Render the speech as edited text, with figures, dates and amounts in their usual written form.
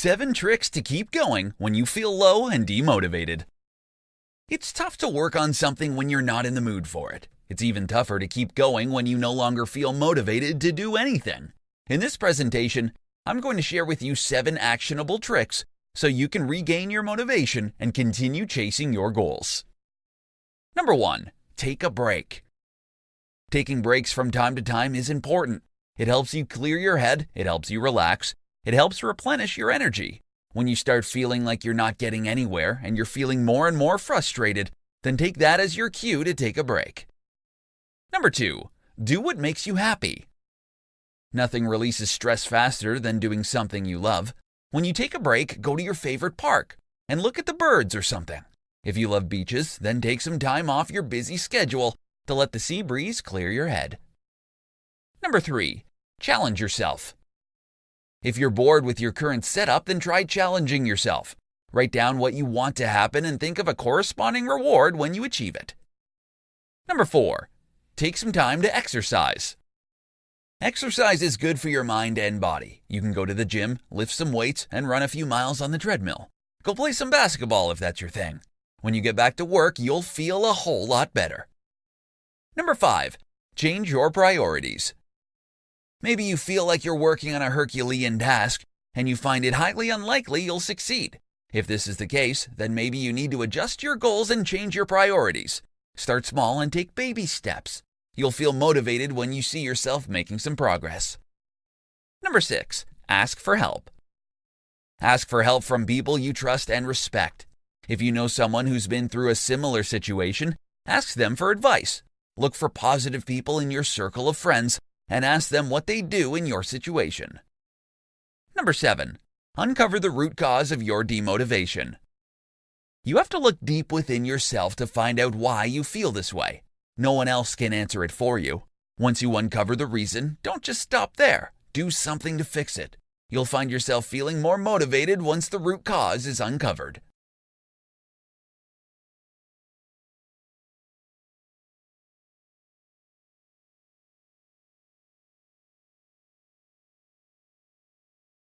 7 tricks to keep going when you feel low and demotivated. It's tough to work on something when you're not in the mood for it. It's even tougher to keep going when you no longer feel motivated to do anything. In this presentation, I'm going to share with you 7 actionable tricks so you can regain your motivation and continue chasing your goals. Number 1, take a break. Taking breaks from time to time is important. It helps you clear your head, it helps you relax, it helps replenish your energy. When you start feeling like you're not getting anywhere and you're feeling more and more frustrated, then take that as your cue to take a break. Number 2, do what makes you happy. Nothing releases stress faster than doing something you love. When you take a break, go to your favorite park and look at the birds or something. If you love beaches, then take some time off your busy schedule to let the sea breeze clear your head. Number 3, challenge yourself. If you're bored with your current setup, then try challenging yourself. Write down what you want to happen and think of a corresponding reward when you achieve it. Number 4, take some time to exercise. Exercise is good for your mind and body. You can go to the gym, lift some weights, and run a few miles on the treadmill. Go play some basketball if that's your thing. When you get back to work, you'll feel a whole lot better. Number 5, change your priorities. Maybe you feel like you're working on a Herculean task and you find it highly unlikely you'll succeed. If this is the case, then maybe you need to adjust your goals and change your priorities. Start small and take baby steps. You'll feel motivated when you see yourself making some progress. Number 6, ask for help. Ask for help from people you trust and respect. If you know someone who's been through a similar situation, ask them for advice. Look for positive people in your circle of friends and ask them what they do in your situation. Number 7, uncover the root cause of your demotivation. You have to look deep within yourself to find out why you feel this way. No one else can answer it for you. Once you uncover the reason, don't just stop there. Do something to fix it. You'll find yourself feeling more motivated once the root cause is uncovered.